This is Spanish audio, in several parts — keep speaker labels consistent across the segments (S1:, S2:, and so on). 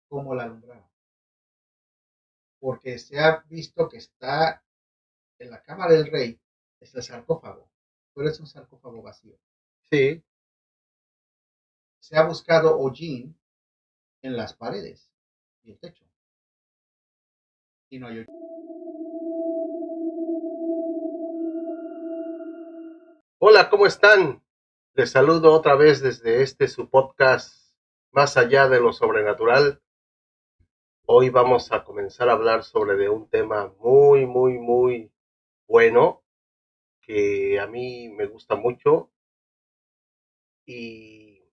S1: cómo la alumbraban, porque se ha visto que está en la cámara del rey, está el sarcófago, pero es un sarcófago vacío.
S2: Sí.
S1: Se ha buscado hollín en las paredes y el techo, y no hay hollín.
S2: Hola, ¿cómo están? Les saludo otra vez desde su podcast Más allá de lo sobrenatural. Hoy vamos a comenzar a hablar sobre un tema muy bueno que a mí me gusta mucho y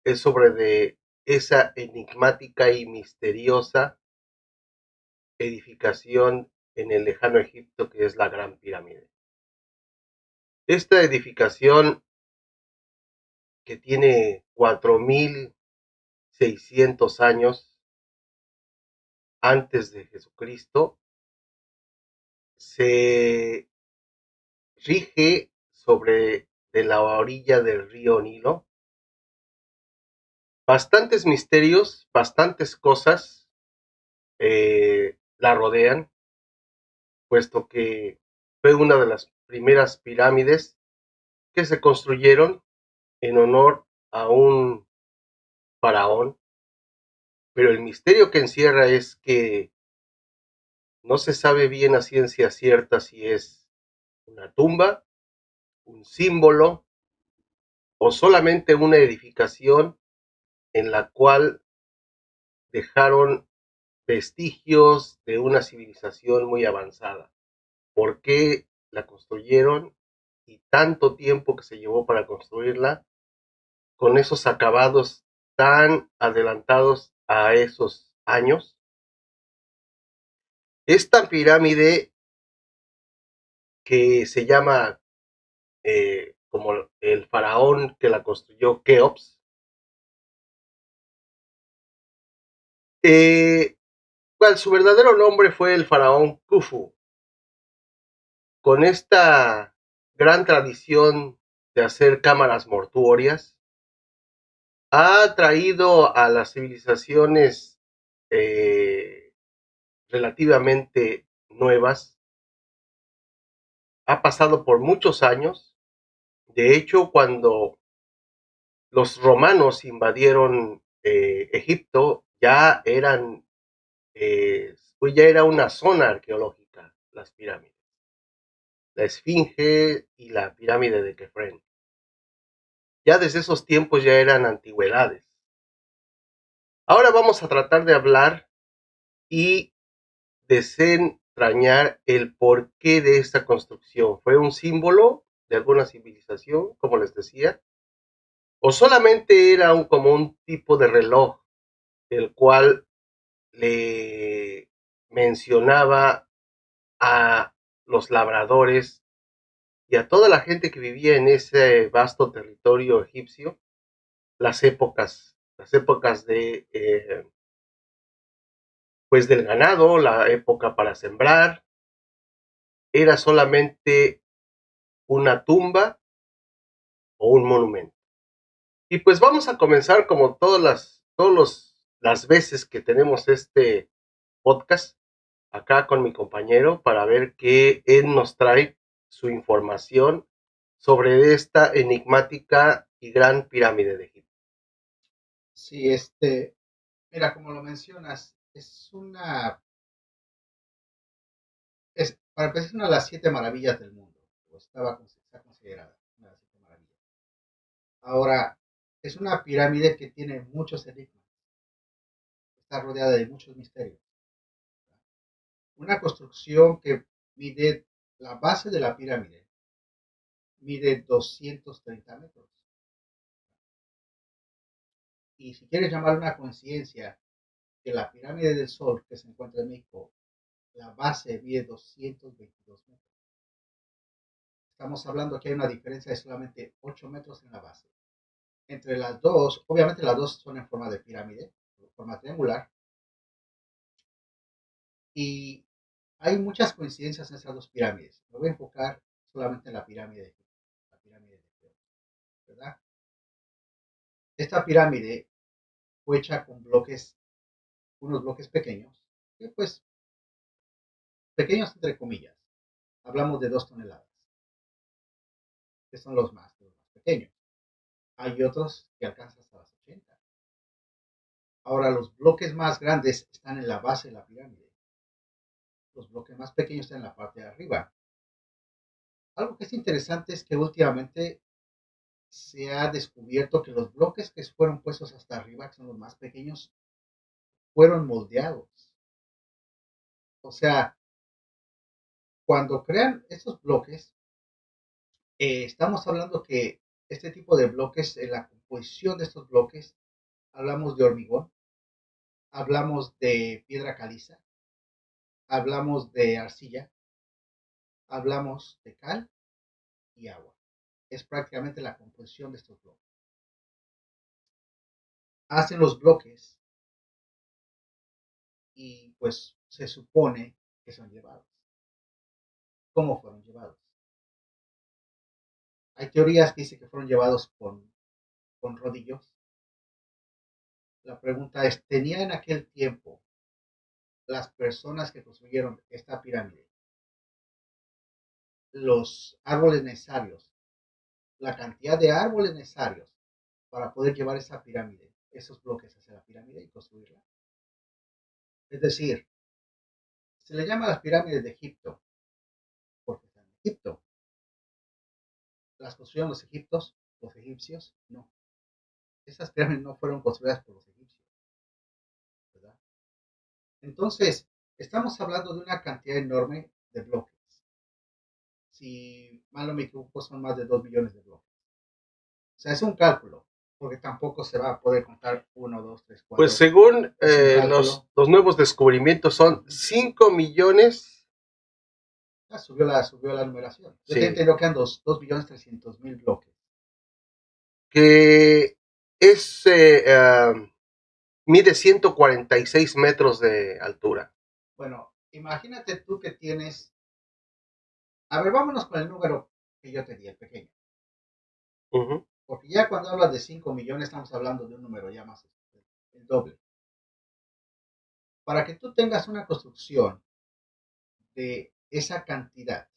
S2: es sobre esa enigmática y misteriosa edificación en el lejano Egipto que es la Gran Pirámide. Esta edificación que tiene 4600 años antes de Jesucristo, se rige sobre de la orilla del río Nilo. Bastantes misterios, bastantes cosas la rodean, puesto que fue una de las primeras pirámides que se construyeron en honor a un faraón, pero el misterio que encierra es que no se sabe bien a ciencia cierta si es una tumba, un símbolo o solamente una edificación en la cual dejaron vestigios de una civilización muy avanzada. ¿Por qué la construyeron y tanto tiempo que se llevó para construirla con esos acabados tan adelantados a esos años? Esta pirámide que se llama como el faraón que la construyó, Keops, eh, cual su verdadero nombre fue el faraón Khufu. Con esta gran tradición de hacer cámaras mortuorias, ha traído a las civilizaciones eh, relativamente nuevas, ha pasado por muchos años. De hecho, cuando los romanos invadieron Egipto, ya era una zona arqueológica, las pirámides, la Esfinge y la pirámide de Kefren. Ya desde esos tiempos ya eran antigüedades. Ahora vamos a tratar de hablar y desentrañar el porqué de esta construcción. ¿Fue un símbolo de alguna civilización, como les decía? ¿O solamente era como un tipo de reloj, el cual le mencionaba a los labradores y a toda la gente que vivía en ese vasto territorio egipcio las épocas pues del ganado, la época para sembrar? ¿Era solamente una tumba o un monumento? Y pues vamos a comenzar como las veces que tenemos este podcast acá con mi compañero para ver qué él nos trae su información sobre esta enigmática y gran pirámide de Egipto.
S1: Sí, mira, como lo mencionas, para empezar, es una de las siete maravillas del mundo, o está considerada una de las siete maravillas. Ahora, es una pirámide que tiene muchos enigmas, está rodeada de muchos misterios. Una construcción que mide, la base de la pirámide mide 230 metros. Y si quieres llamar una coincidencia que la pirámide del Sol, que se encuentra en México, la base mide 222 metros. Estamos hablando que hay una diferencia de solamente 8 metros en la base. Entre las dos, obviamente las dos son en forma de pirámide, en forma triangular, y hay muchas coincidencias en esas dos pirámides. Me voy a enfocar solamente en la pirámide de Keops, ¿verdad? Esta pirámide fue hecha con bloques unos bloques pequeños, que pues pequeños entre comillas, hablamos de 2 toneladas, que son los más pequeños. Hay otros que alcanzan hasta las 80. Ahora, los bloques más grandes están en la base de la pirámide. Los bloques más pequeños están en la parte de arriba. Algo que es interesante es que últimamente se ha descubierto que los bloques que fueron puestos hasta arriba, que son los más pequeños, fueron moldeados. O sea, cuando crean estos bloques, estamos hablando que este tipo de bloques, en la composición de estos bloques, hablamos de hormigón, hablamos de piedra caliza, hablamos de arcilla, hablamos de cal y agua. Es prácticamente la composición de estos bloques. Hacen los bloques y pues se supone que son llevados. ¿Cómo fueron llevados? Hay teorías que dicen que fueron llevados con rodillos. La pregunta es, ¿tenía en aquel tiempo las personas que construyeron esta pirámide los árboles necesarios, la cantidad de árboles necesarios para poder llevar esa pirámide, esos bloques hacia la pirámide y construirla? Es decir, se le llama las pirámides de Egipto porque están en Egipto. ¿Las construyeron los egipcios? No. Esas pirámides no fueron construidas por los egipcios, ¿verdad? Entonces, estamos hablando de una cantidad enorme de bloques. Si mal no me equivoco, son más de 2 millones de bloques. O sea, es un cálculo, porque tampoco se va a poder contar uno, 2, 3,
S2: Pues
S1: 4.
S2: según
S1: Es un
S2: los nuevos descubrimientos son 5 millones,
S1: subió la numeración. Yo
S2: sí,
S1: tengo entendido que eran 2.300.000 bloques.
S2: que es, mide 146 metros de altura.
S1: Bueno, imagínate tú que tienes. A ver, vámonos con el número que yo te di, el pequeño.
S2: Ujú.
S1: Porque ya cuando hablas de 5 millones, estamos hablando de un número ya más, el doble. Para que tú tengas una construcción de esa cantidad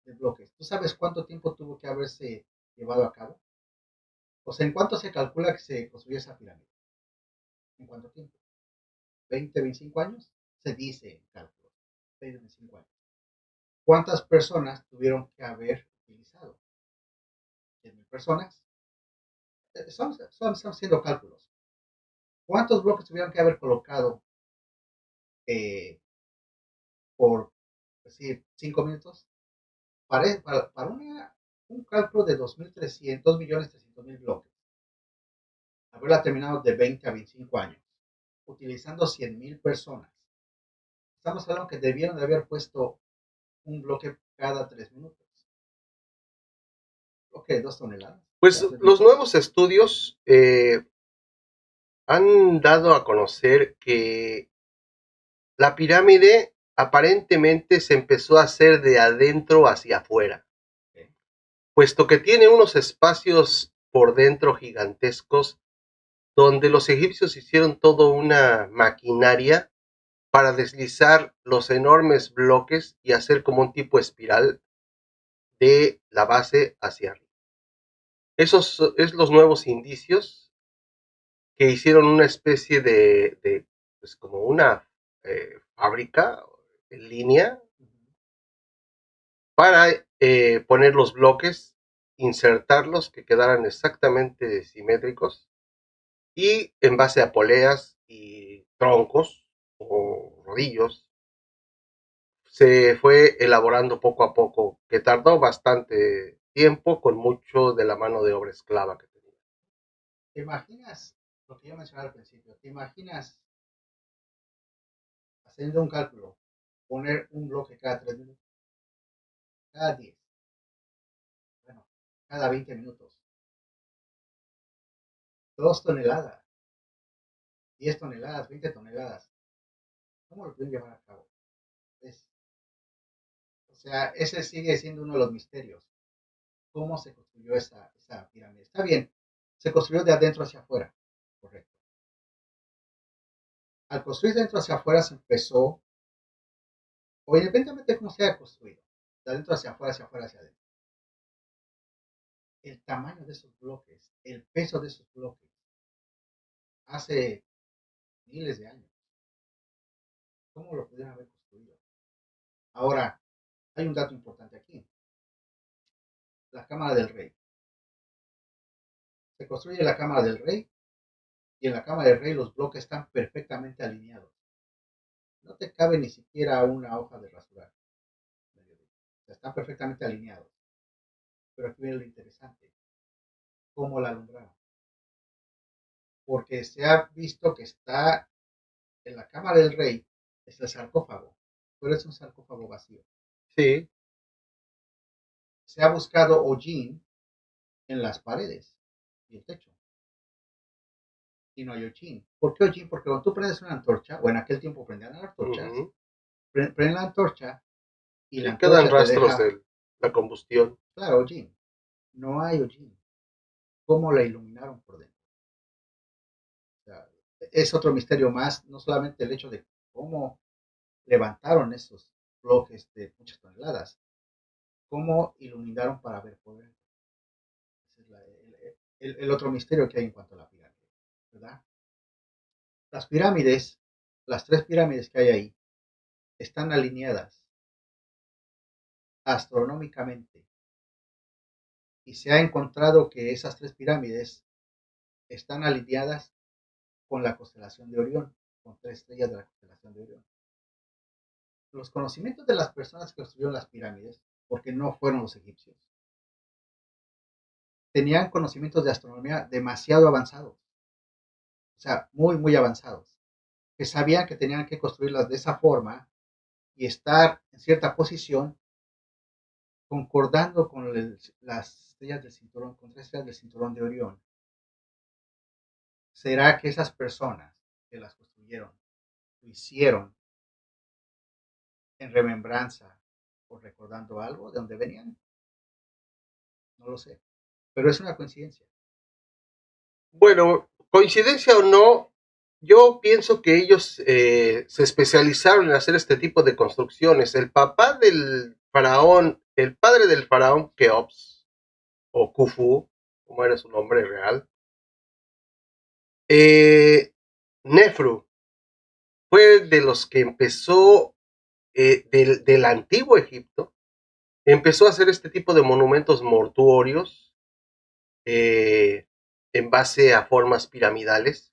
S1: de bloques, ¿tú sabes cuánto tiempo tuvo que haberse llevado a cabo? O sea, ¿en cuánto se calcula que se construyó esa pirámide? ¿En cuánto tiempo? ¿20, 25 años? Se dice en cálculo. 20, 25 años. ¿Cuántas personas tuvieron que haber utilizado? 100.000 personas. Son haciendo cálculos. ¿Cuántos bloques tuvieron que haber colocado eh, por decir 5 minutos? Para un cálculo de 2.300.000 bloques, haberla terminado de 20 a 25 años, utilizando 100.000 personas. Estamos hablando que debieron de haber puesto un bloque cada 3 minutos. Ok, 2 toneladas.
S2: Pues
S1: Ya, 3
S2: los
S1: minutos.
S2: nuevos estudios han dado a conocer que la pirámide aparentemente se empezó a hacer de adentro hacia afuera,
S1: Ok.
S2: puesto que tiene unos espacios por dentro gigantescos donde los egipcios hicieron toda una maquinaria para deslizar los enormes bloques y hacer como un tipo espiral de la base hacia arriba. Esos es los nuevos indicios que hicieron una especie de pues como una fábrica en línea
S1: Ujú.
S2: para poner los bloques, insertarlos, que quedaran exactamente simétricos y en base a poleas y troncos o rodillos se fue elaborando poco a poco, que tardó bastante tiempo con mucho de la mano de obra esclava que tenía.
S1: ¿Te imaginas lo que yo mencionaba al principio? ¿Te imaginas haciendo un cálculo, poner un bloque cada 3 minutos, cada 10, bueno, cada 20 minutos, 2 toneladas, 10 toneladas, 20 toneladas? ¿Cómo lo pueden llevar a cabo? Es, o sea, ese sigue siendo uno de los misterios. ¿Cómo se construyó esa pirámide? Está bien, se construyó de adentro hacia afuera, correcto. Al construir dentro hacia afuera se empezó, o independientemente de cómo se haya construido, de adentro hacia afuera, hacia afuera, hacia adentro, el tamaño de esos bloques, el peso de esos bloques, hace miles de años, ¿cómo lo pudieron haber construido? Ahora, hay un dato importante aquí. La Cámara del Rey. Se construye la Cámara del Rey y en la Cámara del Rey los bloques están perfectamente alineados. No te cabe ni siquiera una hoja de rasurar. Están perfectamente alineados. Pero aquí viene lo interesante. ¿Cómo la alumbraron? Porque se ha visto que está en la Cámara del Rey, es el sarcófago, pero es un sarcófago vacío.
S2: Sí.
S1: Se ha buscado hollín en las paredes y el techo. Y no hay hollín. ¿Por qué hollín? Porque cuando tú prendes una antorcha, o en aquel tiempo prendían antorchas,
S2: Ujú.
S1: prenden la antorcha y la
S2: Sí, quedan
S1: antorcha te
S2: rastros
S1: deja,
S2: de la combustión.
S1: claro, hollín. No hay hollín. ¿Cómo la iluminaron por dentro? O sea, es otro misterio más, no solamente el hecho de cómo levantaron esos bloques de muchas toneladas, cómo iluminaron para ver por dentro. Ese es el otro misterio que hay en cuanto a la pirámide, ¿verdad? Las pirámides, las tres pirámides que hay ahí, están alineadas astronómicamente y se ha encontrado que esas tres pirámides están alineadas con la constelación de Orión, con tres estrellas de la constelación de Orión. Los conocimientos de las personas que construyeron las pirámides, porque no fueron los egipcios, tenían conocimientos de astronomía demasiado avanzados, o sea, muy, muy avanzados, que sabían que tenían que construirlas de esa forma y estar en cierta posición concordando con las estrellas del cinturón, con tres estrellas del cinturón de Orión. ¿Será que esas personas que las construyeron lo hicieron en remembranza o recordando algo de donde venían? No lo sé, pero es una coincidencia.
S2: Bueno, coincidencia o no, yo pienso que ellos se especializaron en hacer este tipo de construcciones. El papá del faraón, el padre del faraón Keops, o Khufu, como era su nombre real, eh, Nefru, fue de los que empezó del antiguo Egipto, empezó a hacer este tipo de monumentos mortuorios eh, en base a formas piramidales.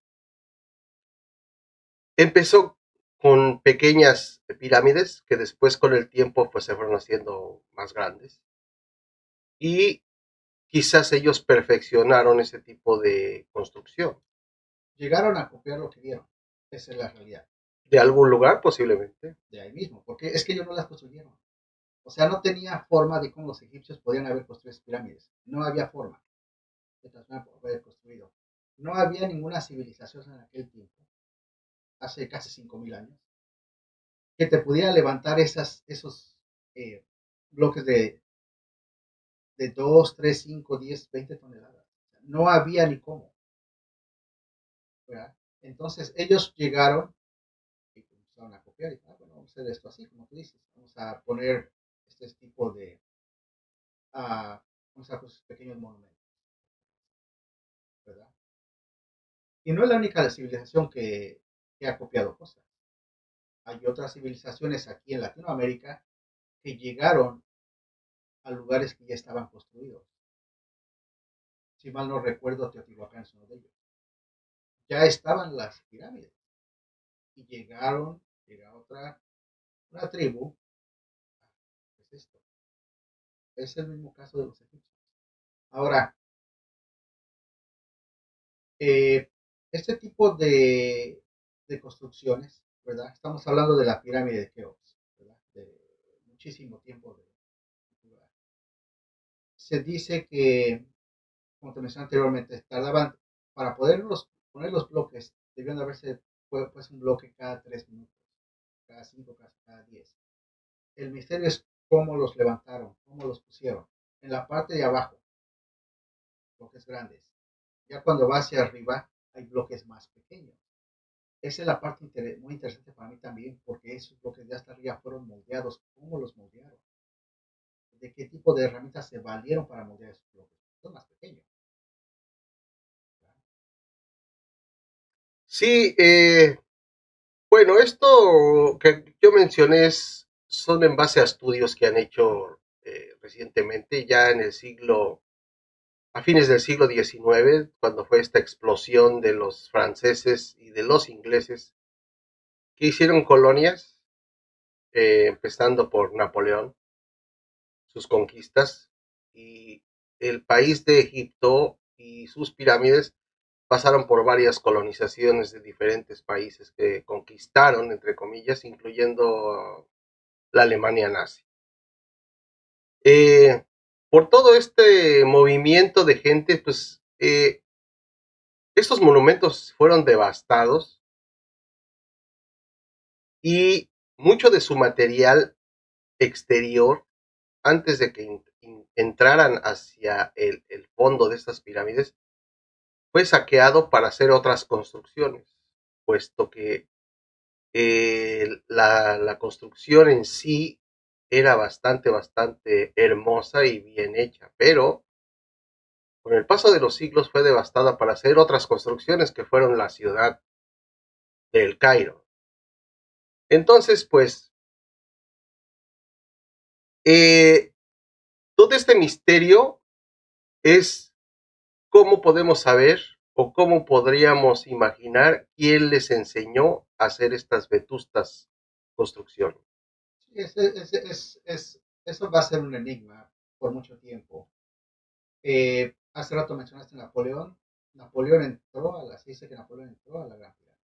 S2: Empezó con pequeñas pirámides que después con el tiempo pues se fueron haciendo más grandes y quizás ellos perfeccionaron ese tipo de construcción.
S1: Llegaron a copiar lo que vieron, esa es la realidad,
S2: De algún lugar posiblemente.
S1: de ahí mismo, porque es que ellos no las construyeron. O sea, no tenía forma de cómo los egipcios podían haber construido esas pirámides. No había forma de haber construido. No había ninguna civilización en aquel tiempo, hace casi 5.000 años, que te pudiera levantar esos eh, bloques de 2, 3, 5, 10, 20 toneladas. No había ni cómo, ¿verdad? Entonces ellos llegaron y comenzaron a copiar y bueno, vamos a hacer esto así, como tú dices. Vamos a poner este tipo de, vamos a hacer pequeños monumentos, ¿verdad? Y no es la única civilización que ha copiado cosas. Hay otras civilizaciones aquí en Latinoamérica que llegaron a lugares que ya estaban construidos. Si mal no recuerdo, Teotihuacán es uno de ellos. Ya estaban las pirámides y llega una tribu. ¿Qué es esto? Es el mismo caso de los egipcios. Ahora, eh, este tipo de construcciones, ¿verdad? Estamos hablando de la pirámide de Keops, ¿verdad? De muchísimo tiempo de antigüedad. Se dice que, como te mencioné anteriormente, tardaban para poner los bloques, debían de haberse pues un bloque cada 3 minutos, cada 5, cada 10. El misterio es cómo los levantaron, cómo los pusieron. En la parte de abajo, bloques grandes. Ya cuando va hacia arriba, hay bloques más pequeños. esa es la parte muy interesante para mí también, porque esos bloques de hasta arriba fueron moldeados. ¿Cómo los moldearon? ¿De qué tipo de herramientas se valieron para moldear esos bloques? Son más pequeños.
S2: Sí, bueno, esto que yo mencioné son en base a estudios que han hecho recientemente, ya en el a fines del siglo XIX, cuando fue esta explosión de los franceses y de los ingleses, que hicieron colonias, empezando por Napoleón, sus conquistas, y el país de Egipto y sus pirámides pasaron por varias colonizaciones de diferentes países que conquistaron, entre comillas, incluyendo la Alemania nazi. Eh, por todo este movimiento de gente, pues estos monumentos fueron devastados y mucho de su material exterior, antes de que entraran hacia el fondo de estas pirámides, fue saqueado para hacer otras construcciones, puesto que la construcción en sí era bastante hermosa y bien hecha, pero con el paso de los siglos fue devastada para hacer otras construcciones que fueron la ciudad del Cairo. Entonces, pues, eh, todo este misterio es cómo podemos saber o cómo podríamos imaginar quién les enseñó a hacer estas vetustas construcciones.
S1: Sí, eso va a ser un enigma por mucho tiempo. Hace rato mencionaste Napoleón. Napoleón entró a se dice que Napoleón entró a la Gran Pirámide,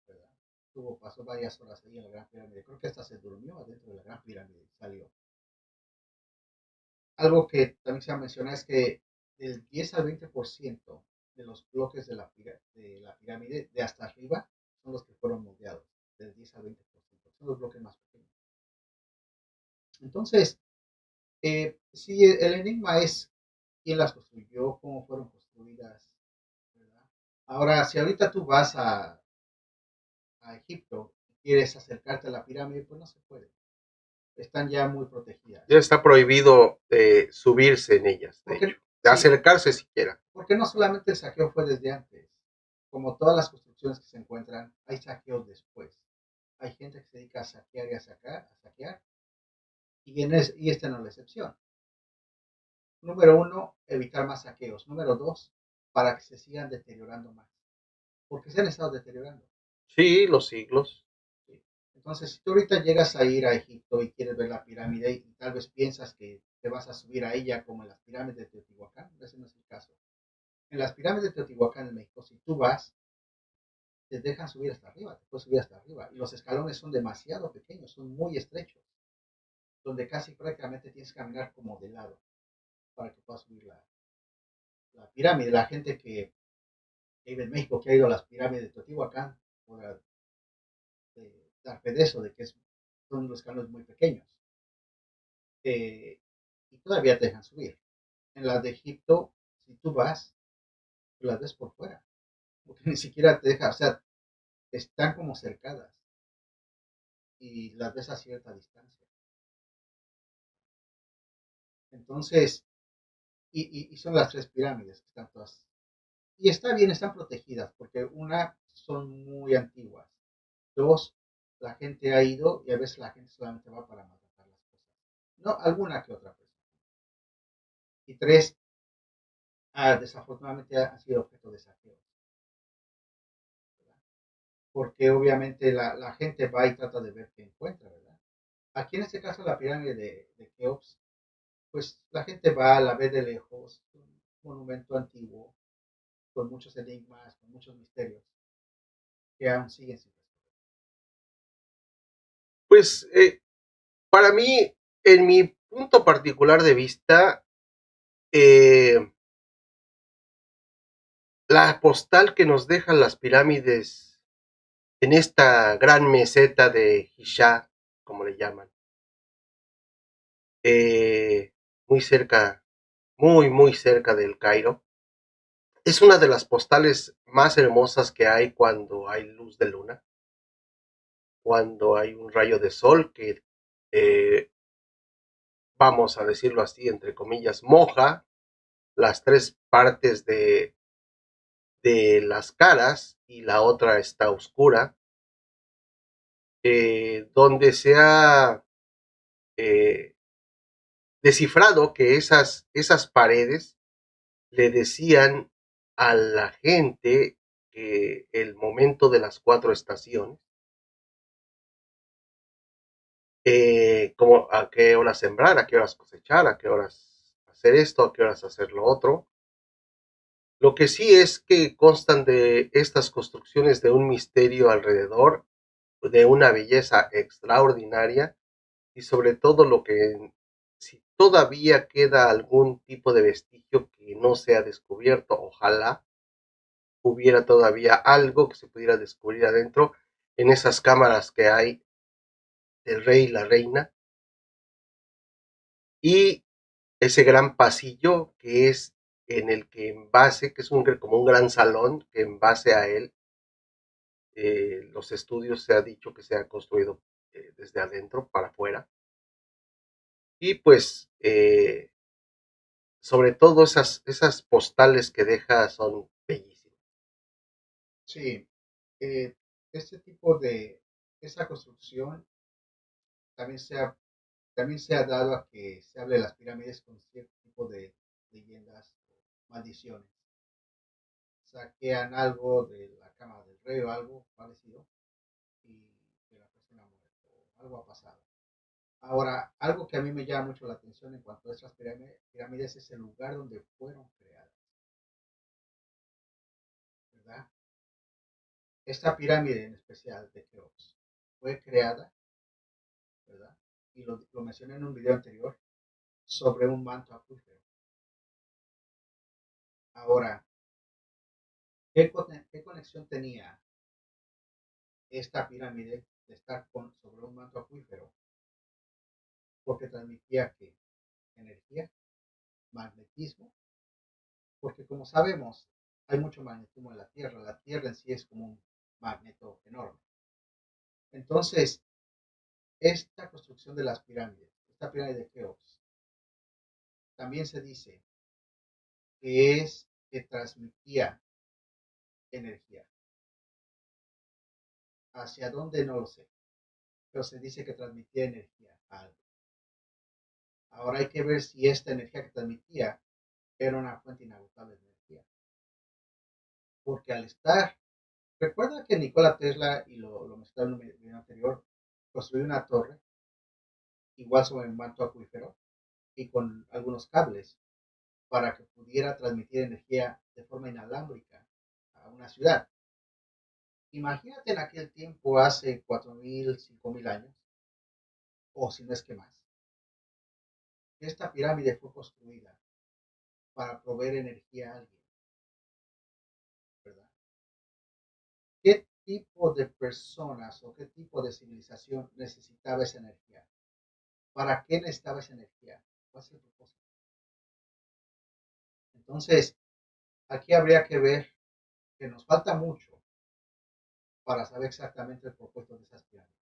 S1: ¿verdad? Pasó varias horas ahí en la Gran Pirámide. Creo que hasta se durmió adentro de la Gran Pirámide y salió. Algo que también se ha mencionado es que del 10 al 20% de los bloques de la pirámide de hasta arriba son los que fueron moldeados. Del 10 al 20%. Son los bloques más pequeños. Entonces, sí, el enigma es quién las construyó, cómo fueron construidas, ¿verdad? Ahora, si ahorita tú vas a Egipto y quieres acercarte a la pirámide, pues no se puede. Están ya muy protegidas.
S2: Ya está prohibido subirse en ellas, de hecho,
S1: Porque,
S2: de
S1: sí,
S2: acercarse siquiera.
S1: porque no solamente el saqueo fue desde antes, como todas las construcciones que se encuentran, hay saqueos después. Hay gente que se dedica a saquear y a saquear, y esta no es la excepción. Número uno, evitar más saqueos. Número dos, para que se sigan deteriorando más, porque se han estado deteriorando.
S2: Sí, los siglos.
S1: ¿Sí? Entonces, si tú ahorita llegas a ir a Egipto y quieres ver la pirámide y tal vez piensas que te vas a subir a ella como en las pirámides de Teotihuacán, ese no es el caso. En las pirámides de Teotihuacán en México, si tú vas, te dejan subir hasta arriba, te puedes subir hasta arriba. Y los escalones son demasiado pequeños, son muy estrechos, donde casi prácticamente tienes que caminar como de lado para que puedas subir la pirámide. La gente que vive en México, que ha ido a las pirámides de Teotihuacán, podrá dar fe de eso, de que son los escalones muy pequeños. Y todavía te dejan subir. En las de Egipto, si tú vas, tú las ves por fuera, porque ni siquiera te deja, o sea, están como cercadas y las ves a cierta distancia. Entonces, y son las tres pirámides que están todas. Y está bien, están protegidas, porque una, son muy antiguas. Dos, la gente ha ido y a veces la gente solamente va para matar las cosas. No, alguna que otra persona. Y tres, desafortunadamente han sido objeto de saqueo, ¿verdad? Porque obviamente la gente va y trata de ver qué encuentra, ¿verdad? Aquí en este caso la pirámide de Keops, pues la gente va, la ve de lejos, un monumento antiguo, con muchos enigmas, con muchos misterios, que aún siguen sin resolver.
S2: Pues para mí, en mi punto particular de vista, eh, la postal que nos dejan las pirámides en esta gran meseta de Giza, como le llaman, eh, muy cerca, muy cerca del Cairo, Es una de las postales más hermosas que hay cuando hay luz de luna, cuando hay un rayo de sol que, eh, vamos a decirlo así, entre comillas, moja las tres partes de las caras y la otra está oscura, donde se ha eh, descifrado que esas paredes le decían a la gente que el momento de las cuatro estaciones, como a qué horas sembrar, a qué horas cosechar, a qué horas hacer esto, a qué horas hacer lo otro. Lo que sí es que constan de estas construcciones de un misterio alrededor, de una belleza extraordinaria y sobre todo lo que si todavía queda algún tipo de vestigio que no se ha descubierto, ojalá hubiera todavía algo que se pudiera descubrir adentro en esas cámaras que hay del rey y la reina y ese gran pasillo que es en el que en base, que es como un gran salón, que en base a él los estudios se ha dicho que se ha construido desde adentro para afuera. Y pues sobre todo esas postales que deja son bellísimas.
S1: Sí, eh, este tipo de, esa construcción también también se ha dado a que se hable de las pirámides con cierto tipo de leyendas o maldiciones. Saquean algo de la cama del rey o algo parecido y que la persona muere o algo ha pasado. Ahora, algo que a mí me llama mucho la atención en cuanto a estas pirámides es el lugar donde fueron creadas, ¿verdad? Esta pirámide en especial de Keops fue creada, ¿verdad? Y lo mencioné en un video anterior, sobre un manto acuífero. Ahora, ¿qué conexión tenía esta pirámide de estar sobre un manto acuífero? Porque transmitía que energía, magnetismo, porque como sabemos, hay mucho magnetismo en la Tierra en sí es como un magneto enorme. Entonces, esta construcción de las pirámides, esta pirámide de Keops, también se dice que es que transmitía energía. ¿Hacia dónde? No lo sé, pero se dice que transmitía energía a algo. Ahora hay que ver si esta energía que transmitía era una fuente inagotable de energía. Porque al estar, recuerda que Nikola Tesla, y lo mencioné en un video anterior, construyó una torre, igual sobre el manto acuífero, y con algunos cables, para que pudiera transmitir energía de forma inalámbrica a una ciudad. Imagínate en aquel tiempo, hace 4.000, 5.000 años, o si no es que más. Esta pirámide fue construida para proveer energía a alguien, ¿verdad? ¿Qué tipo de personas o qué tipo de civilización necesitaba esa energía? ¿Para qué necesitaba esa energía? ¿Cuál es el propósito? Entonces, aquí habría que ver que nos falta mucho para saber exactamente el propósito de esas pirámides.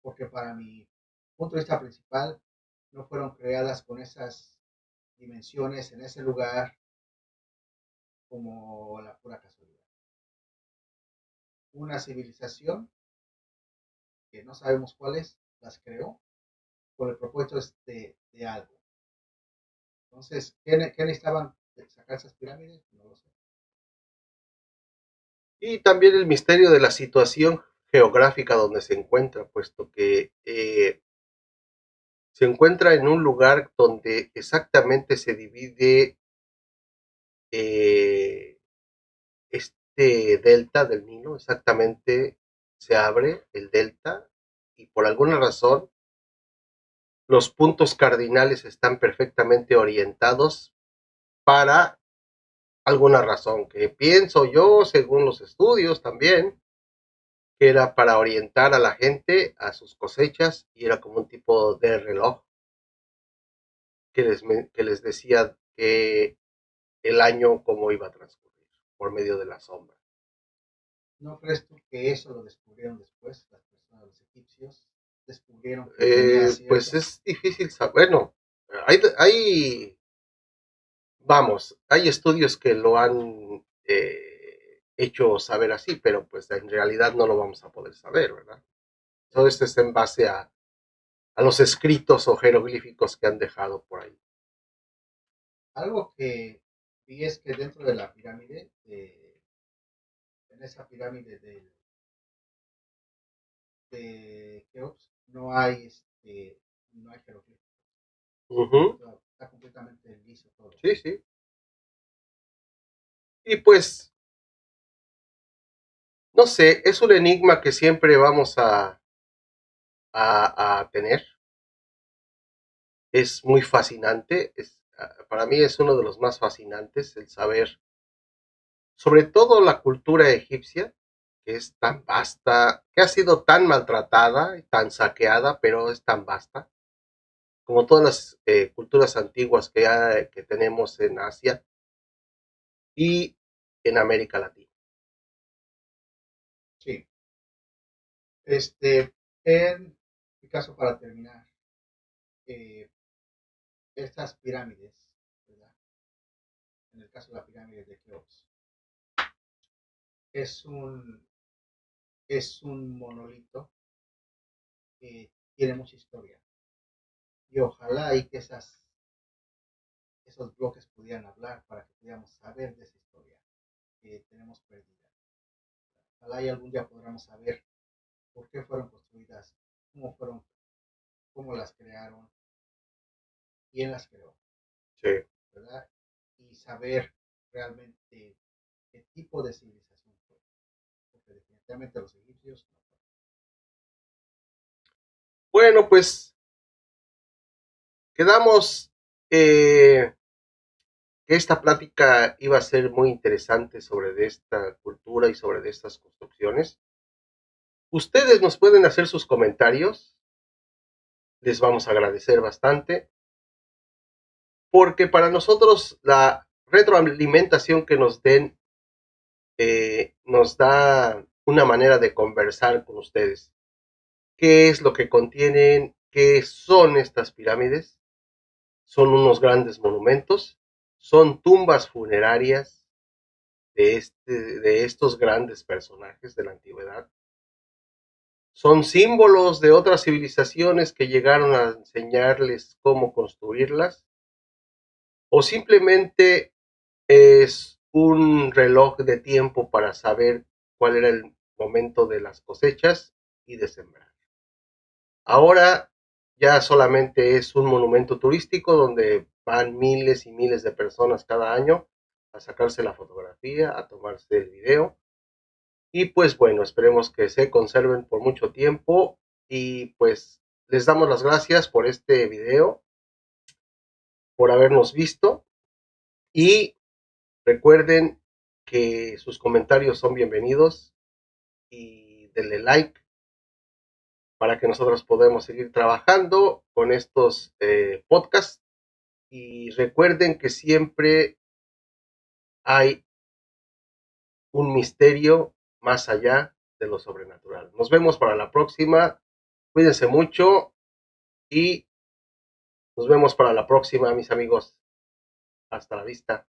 S1: Porque para mi punto de vista principal, no fueron creadas con esas dimensiones en ese lugar como la pura casualidad. Una civilización que no sabemos cuál es, las creó con el propósito de algo. Entonces, ¿qué necesitaban sacar esas pirámides? No lo sé.
S2: Y también el misterio de la situación geográfica donde se encuentra, puesto que se encuentra en un lugar donde exactamente se divide eh, este delta del Nilo, exactamente se abre el delta y por alguna razón los puntos cardinales están perfectamente orientados para alguna razón que pienso yo, según los estudios también, que era para orientar a la gente a sus cosechas y era como un tipo de reloj que les decía que el año cómo iba a transcurrir por medio de la sombra.
S1: ¿No crees tú que eso lo descubrieron después las personas, los egipcios? Descubrieron que tenía
S2: Pues
S1: cierto.
S2: es difícil saber, bueno, hay estudios que lo han hecho saber así, pero pues en realidad no lo vamos a poder saber, ¿verdad? Todo esto está en base a los escritos o jeroglíficos que han dejado por ahí.
S1: Algo que vi es que dentro de la pirámide, en esa pirámide de Keops, no hay jeroglíficos.
S2: Ujú.
S1: Está completamente liso todo.
S2: Sí, sí. Y pues, no sé, es un enigma que siempre vamos a tener. Es muy fascinante. Para mí es uno de los más fascinantes el saber, sobre todo la cultura egipcia, que es tan vasta, que ha sido tan maltratada y tan saqueada, pero es tan vasta, como todas las culturas antiguas que tenemos en Asia y en América Latina.
S1: Sí. En mi caso, para terminar, eh, estas pirámides, ¿verdad? En el caso de la pirámide de Keops, es un, es un monolito que tiene mucha historia. Y ojalá y que esos bloques pudieran hablar para que pudiéramos saber de esa historia que tenemos perdida. Ojalá y algún día podamos saber por qué fueron construidas, cómo fueron, cómo las crearon, quién las creó,
S2: Sí.
S1: ¿verdad? Y saber realmente qué tipo de civilización fue, porque definitivamente los egipcios no fueron.
S2: Bueno, pues quedamos que esta plática iba a ser muy interesante sobre de esta cultura y sobre de estas construcciones. Ustedes nos pueden hacer sus comentarios, les vamos a agradecer bastante, porque para nosotros la retroalimentación que nos den nos da una manera de conversar con ustedes. ¿Qué es lo que contienen? ¿Qué son estas pirámides? Son unos grandes monumentos, son tumbas funerarias de estos grandes personajes de la antigüedad. Son símbolos de otras civilizaciones que llegaron a enseñarles cómo construirlas, o simplemente es un reloj de tiempo para saber cuál era el momento de las cosechas y de sembrar. Ahora ya solamente es un monumento turístico donde van miles y miles de personas cada año a sacarse la fotografía, a tomarse el video. Y pues bueno, esperemos que se conserven por mucho tiempo y pues les damos las gracias por este video, por habernos visto y recuerden que sus comentarios son bienvenidos y denle like para que nosotros podamos seguir trabajando con estos podcasts. Y recuerden que siempre hay un misterio más allá de lo sobrenatural. Nos vemos para la próxima. Cuídense mucho y nos vemos para la próxima, mis amigos. Hasta la vista.